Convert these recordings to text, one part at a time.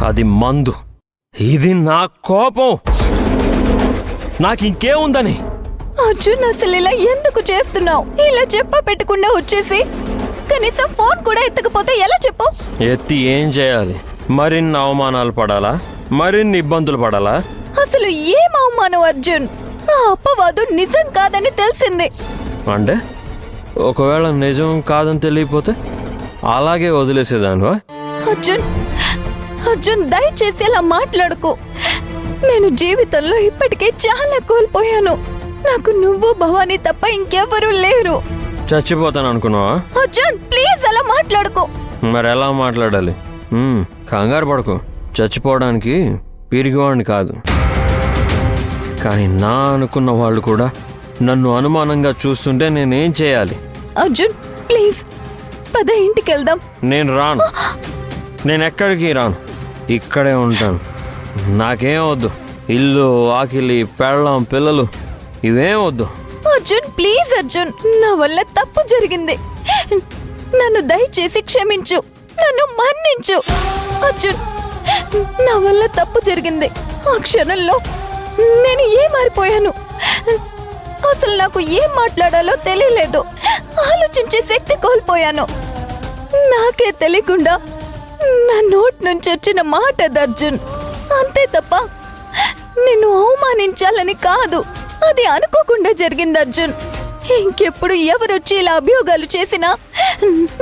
అది మందు. ఇది నా కోపం. నాకింకేముందని? అర్జున్, అసలు ఇలా ఎందుకు చేస్తున్నావు? ఇలా చెప్ప పెట్టకుండా వచ్చేసి కనీసం ఫోన్ కూడా ఎత్తకపోతే ఎలా చెప్పు? ఎత్తి ఏం చేయాలి? మరిన్ని అవమానాలు పడాలా? మరిన్ని ఇబ్బందులు పడాలా? అసలు ఏం అవమానం అర్జున్? ఆ అప్పవాదు నిజం కాదని తెలిసింది. అంటే ఒకవేళ నిజం కాదని తెలియపోతే అలాగే వదిలేసేదానివా? అర్జున్, అర్జున్, దయచేసి అలా మాట్లాడుకో. నేను జీవితంలో ఇప్పటికే చాలా కోల్పోయాను. నాకు నువ్వు, భవానీ తప్ప ఇంకెవరూ లేరు. చచ్చిపోతాను అనుకున్నావా? అర్జున్, ప్లీజ్ అలా మాట్లాడుకో. మరి ఎలా మాట్లాడాలి? కంగారు పడకు. చచ్చిపోవడానికి పిరిగివాడిని కాదు. కానీ నా అనుకున్న వాళ్ళు కూడా నన్ను అనుమానంగా చూస్తుంటే నేనేం చేయాలి? అర్జున్, ప్లీజ్ పద, ఇంటికి వెళ్దాం. నేను రాను. నేను ఎక్కడికి రాను. ఇక్కడే ఉంటాను. నాకేం వద్దు. ఇల్లు, ఆకిలి, పెళ్ళాం, పిల్లలు ఇవేం వద్దు. అర్జున్, ప్లీజ్ అర్జున్, నా వల్ల తప్పు జరిగింది. నన్ను దయచేసి క్షమించు. నన్ను మన్నించు. అర్జున్, నా వల్ల తప్పు జరిగింది. ఆ క్షణంలో నేను మారిపోయాను. అసలు నాకు ఏం మాట్లాడాలో తెలియలేదు. ఆలోచించే శక్తి కోల్పోయాను. నాకే తెలియకుండా నా నోటి నుంచి వచ్చిన మాట అది అర్జున్. అంతే తప్ప నిన్ను అవమానించాలని కాదు. అది అనుకోకుండా జరిగింది అర్జున్. ఇంకెప్పుడు ఎవరొచ్చి ఇలా అభియోగాలు చేసినా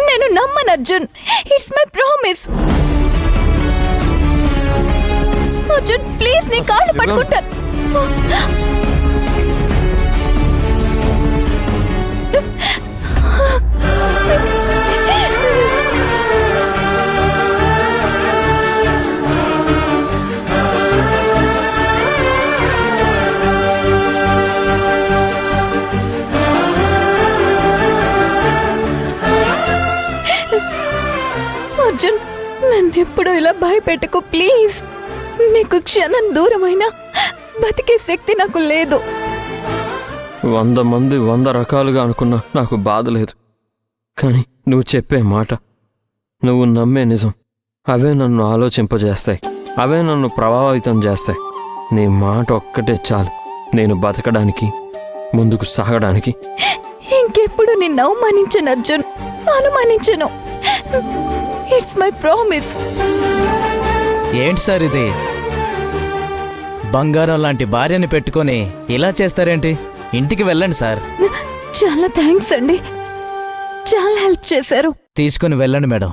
నేను నమ్మను Arjun. It's my promise. Arjun, please, నీ కాళ్ళు పట్టుకుంటాను. అర్జున్, నన్నెప్పుడు ఇలా భయపెట్టుకో ప్లీజ్. నీకు క్షణం దూరమైనా బతికే శక్తి నాకు లేదు. 100 మంది 100 రకాలుగా అనుకున్నా నాకు బాధ లేదు. కానీ నువ్వు చెప్పే మాట, నువ్వు నమ్మే నిజం, అవే నన్ను ఆలోచింపజేస్తాయి. అవే నన్ను ప్రభావితం చేస్తాయి. నీ మాట ఒక్కటే చాలు నేను బతకడానికి, ముందుకు సాగడానికి. ఇంకెప్పుడు నిన్ను అవమానించను అర్జున్, అనుమానించను. It's my promise. ఏంటి సార్ ఇది? బంగారం లాంటి భార్యని పెట్టుకొని ఇలా చేస్తారేంటి? ఇంటికి వెళ్ళండి సార్. చాలా థ్యాంక్స్ అండి, చాలా హెల్ప్ చేశారు. తీసుకుని వెళ్ళండి మేడం.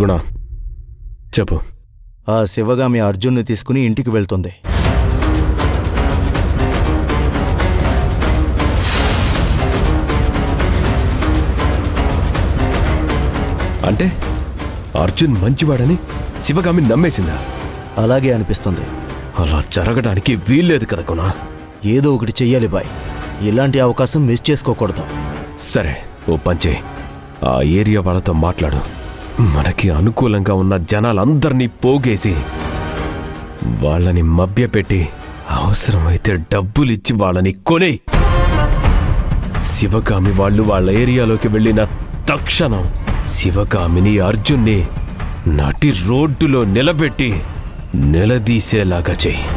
గుణ, చెప్పు. ఆ శివగామి అర్జున్ని తీసుకుని ఇంటికి వెళ్తుంది. అంటే అర్జున్ మంచివాడని శివగామి నమ్మేసిందా? అలాగే అనిపిస్తుంది. అలా జరగడానికి వీల్లేదు కదా గుణ. ఏదో ఒకటి చెయ్యాలి బాయ్. ఇలాంటి అవకాశం మిస్ చేసుకోకూడదు. సరే, ఓ పంచే, ఆ ఏరియా వాళ్ళతో మాట్లాడు. మనకి అనుకూలంగా ఉన్న జనాలందరినీ పోగేసి వాళ్ళని మభ్యపెట్టి అవసరమైతే డబ్బులిచ్చి వాళ్ళని కొనే. శివగామి వాళ్ళు వాళ్ళ ఏరియాలోకి వెళ్ళిన తక్షణం శివగామిని, అర్జున్ని నటి రోడ్డులో నిలబెట్టి నిలదీసేలాగా చెయ్యి.